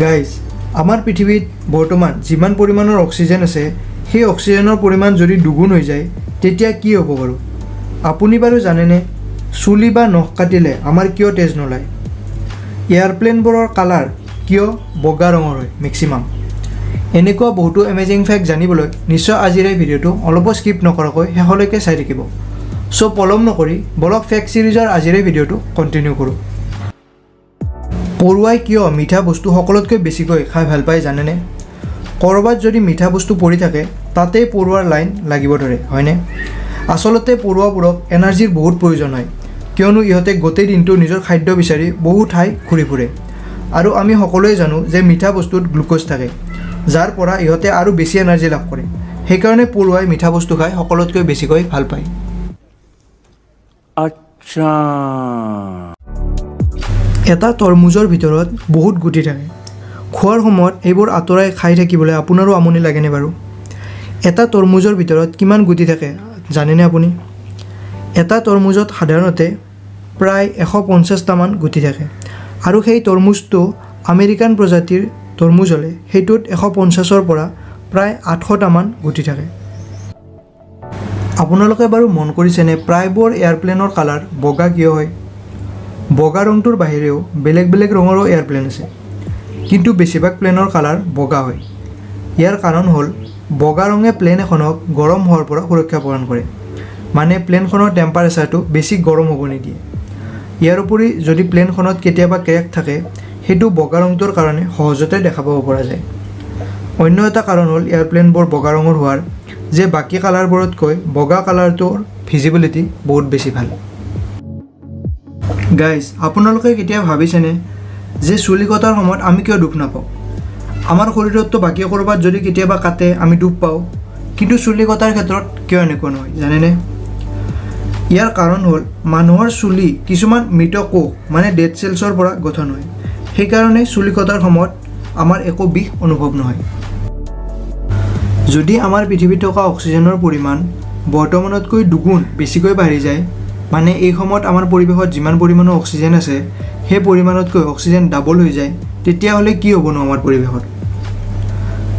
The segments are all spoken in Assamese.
গাইজ আমাৰ পৃথিৱীত বৰ্তমান যিমান পৰিমাণৰ অক্সিজেন আছে সেই অক্সিজেনৰ পৰিমাণ যদি দুগুণ হৈ যায় তেতিয়া কি হ'ব বাৰু আপুনি বাৰু জানেনে চুলি বা নখ কাটিলে আমাৰ কিয় তেজ নোলায় এয়াৰপ্লেনবোৰৰ কালাৰ কিয় বগা ৰঙৰ হয় মেক্সিমাম এনেকুৱা বহুতো এমেজিং ফেক্ট জানিবলৈ নিশ্চয় আজিৰ এই ভিডিঅ'টো অলপো স্কিপ নকৰাকৈ শেষলৈকে চাই থাকিব চ' পলম নকৰি বলক ফেক্ট ছিৰিজৰ আজিৰ এই ভিডিঅ'টো কণ্টিনিউ কৰোঁ পৰুৱাই কিয় মিঠা বস্তু সকলোতকৈ বেছিকৈ খাই ভাল পায় জানেনে ক'ৰবাত যদি মিঠা বস্তু পৰি থাকে তাতেই পৰুৱাৰ লাইন লাগিব ধৰে হয়নে আচলতে পৰুৱাবোৰক এনাৰ্জিৰ বহুত প্ৰয়োজন হয় কিয়নো ইহঁতে গোটেই দিনটো নিজৰ খাদ্য বিচাৰি বহু ঠাই ঘূৰি ফুৰে আৰু আমি সকলোৱে জানো যে মিঠা বস্তুত গ্লুক'জ থাকে যাৰ পৰা ইহঁতে আৰু বেছি এনাৰ্জি লাভ কৰে সেইকাৰণে পৰুৱাই মিঠা বস্তু খাই সকলোতকৈ বেছিকৈ ভাল পায় আচ্ছা এটা তৰমুজৰ ভিতৰত বহুত গুটি থাকে খোৱাৰ সময়ত এইবোৰ আঁতৰাই খাই থাকিবলৈ আপোনাৰো আমনি লাগেনে বাৰু এটা তৰমুজৰ ভিতৰত কিমান গুটি থাকে জানেনে আপুনি এটা তৰমুজত সাধাৰণতে প্ৰায় 150টামান গুটি থাকে আৰু সেই তৰমুজটো আমেৰিকান প্ৰজাতিৰ তৰমুজ হ'লে সেইটোত 150ৰ পৰা প্ৰায় 800টামান গুটি থাকে আপোনালোকে বাৰু মন কৰিছেনে প্ৰায়বোৰ এয়াৰপ্লেনৰ কালাৰ বগা কিয় হয় বগা ৰংটোৰ বাহিৰেও বেলেগ বেলেগ ৰঙৰো এয়াৰপ্লেন আছে কিন্তু বেছিভাগ প্লেনৰ কালাৰ বগা হয় ইয়াৰ কাৰণ হ'ল বগা ৰঙে প্লেন এখনক গৰম হোৱাৰ পৰা সুৰক্ষা প্ৰদান কৰে মানে প্লেনখনৰ টেম্পাৰেচাৰটো বেছি গৰম হ'ব নিদিয়ে ইয়াৰ উপৰি যদি প্লেনখনত কেতিয়াবা ক্ৰেক থাকে সেইটো বগা ৰংটোৰ কাৰণে সহজতে দেখা পাব পৰা যায় অন্য এটা কাৰণ হ'ল এয়াৰপ্লেনবোৰ বগা ৰঙৰ হোৱাৰ যে বাকী কালাৰবোৰতকৈ বগা কালাৰটোৰ ভিজিবিলিটি বহুত বেছি ভাল গাইজ আপোনালোকে কেতিয়া ভাবিছেনে যে চুলি কটাৰ সময়ত আমি কিয় দুখ নাপাওঁ আমাৰ শৰীৰততো বাকী ক'ৰবাত যদি কেতিয়াবা কাটে আমি দুখ পাওঁ কিন্তু চুলি কটাৰ ক্ষেত্ৰত কিয় এনেকুৱা নহয় জানেনে ইয়াৰ কাৰণ হ'ল মানুহৰ চুলি কিছুমান মৃত কোষ মানে ডেড চেলছৰ পৰা গঠন হয় সেইকাৰণে চুলি কটাৰ সময়ত আমাৰ একো বিষ অনুভৱ নহয় যদি আমাৰ পৃথিৱীত থকা অক্সিজেনৰ পৰিমাণ বৰ্তমানতকৈ দুগুণ বেছিকৈ বাঢ়ি যায় মানে এই সময়ত আমাৰ পৰিৱেশত যিমান পৰিমাণৰ অক্সিজেন আছে সেই পৰিমাণতকৈ অক্সিজেন ডাবল হৈ যায় তেতিয়াহ'লে কি হ'বনো আমাৰ পৰিৱেশত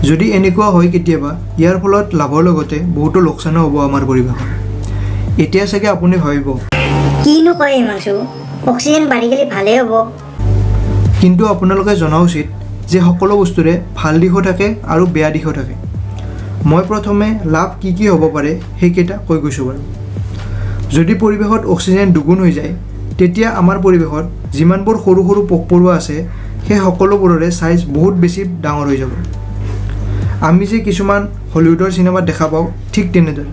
যদি এনেকুৱা হয় কেতিয়াবা ইয়াৰ ফলত লাভৰ লগতে বহুতো লোকচানো হ'ব আমাৰ পৰিৱেশত এতিয়া চাগে আপুনি ভাবিব কিনো কয় হিমাংশু অক্সিজেন বাঢ়ি গ'লে ভালেই হ'ব কিন্তু আপোনালোকে জনা উচিত যে সকলো বস্তুৰে ভাল দিশো থাকে আৰু বেয়া দিশো থাকে মই প্ৰথমে লাভ কি হ'ব পাৰে সেইকেইটা কৈ গৈছোঁ বাৰু যদি পৰিৱেশত অক্সিজেন দুগুণ হৈ যায় তেতিয়া আমাৰ পৰিৱেশত যিমানবোৰ সৰু সৰু পোক পৰুৱা আছে সেই সকলোবোৰৰে চাইজ বহুত বেছি ডাঙৰ হৈ যাব আমি যে কিছুমান হলিউডৰ চিনেমাত দেখা পাওঁ ঠিক তেনেদৰে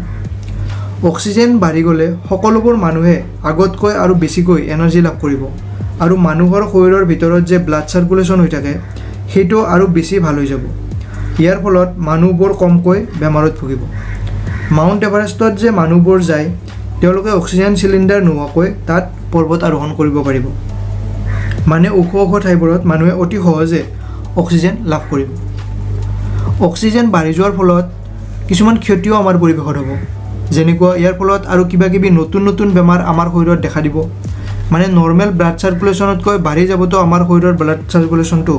অক্সিজেন বাঢ়ি গ'লে সকলোবোৰ মানুহে আগতকৈ আৰু বেছিকৈ এনাৰ্জি লাভ কৰিব আৰু মানুহৰ শৰীৰৰ ভিতৰত যে ব্লাড চাৰ্কুলেশ্যন হৈ থাকে সেইটো আৰু বেছি ভাল হৈ যাব ইয়াৰ ফলত মানুহবোৰ কমকৈ বেমাৰত ভুগিব মাউণ্ট এভাৰেষ্টত যে মানুহবোৰ যায় তেওঁলোকে অক্সিজেন চিলিণ্ডাৰ নোহোৱাকৈ তাত পৰ্বত আৰোহণ কৰিব পাৰিব মানে ওখ ওখ ঠাইবোৰত মানুহে অতি সহজে অক্সিজেন লাভ কৰিব অক্সিজেন বাঢ়ি যোৱাৰ ফলত কিছুমান ক্ষতিও আমাৰ পৰিৱেশত হ'ব যেনেকুৱা ইয়াৰ ফলত আৰু কিবা কিবি নতুন নতুন বেমাৰ আমাৰ শৰীৰত দেখা দিব মানে নৰ্মেল ব্লাড চাৰ্কুলেশ্যনতকৈ বাঢ়ি যাবতো আমাৰ শৰীৰৰ ব্লাড চাৰ্কুলেশ্যনটো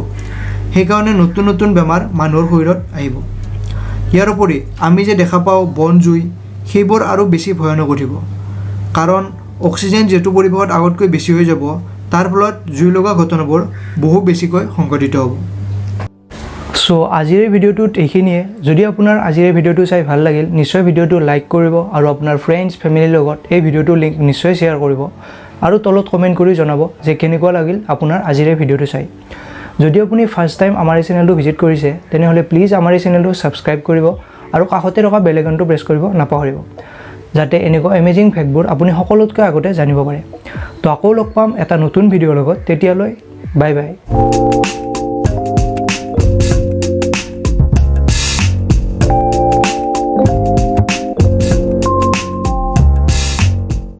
সেইকাৰণে নতুন নতুন বেমাৰ মানুহৰ শৰীৰত আহিব ইয়াৰ উপৰি আমি যে দেখা পাওঁ বন জুই সেইবোৰ আৰু বেছি ভয়ানক উঠিব কাৰণ অক্সিজেন যিহেতু পৰিৱেশত আগতকৈ বেছি হৈ যাব তাৰ ফলত জুই লগা ঘটনাবোৰ বহু বেছিকৈ সংঘটিত হ'ব চ' আজিৰ এই ভিডিঅ'টোত এইখিনিয়ে যদি আপোনাৰ আজিৰ এই ভিডিঅ'টো চাই ভাল লাগিল নিশ্চয় ভিডিঅ'টো লাইক কৰিব আৰু আপোনাৰ ফ্ৰেণ্ডছ ফেমিলিৰ লগত এই ভিডিঅ'টোৰ লিংক নিশ্চয় শ্বেয়াৰ কৰিব আৰু তলত কমেণ্ট কৰি জনাব যে কেনেকুৱা লাগিল আপোনাৰ আজিৰ এই ভিডিঅ'টো চাই যদি আপুনি ফাৰ্ষ্ট টাইম আমাৰ এই চেনেলটো ভিজিট কৰিছে তেনেহ'লে প্লিজ আমাৰ এই চেনেলটো ছাবস্ক্ৰাইব কৰিব আৰু কাষতে থকা বেল আইকনটো প্ৰেছ কৰিব নাপাহৰিব যাতে এনেকুৱা এমেজিং ফেক্টবোৰ আপুনি সকলোতকৈ আগতে জানিব পাৰে তো আকৌ লগ পাম এটা নতুন ভিডিঅ'ৰ লগত তেতিয়ালৈ বাই বাই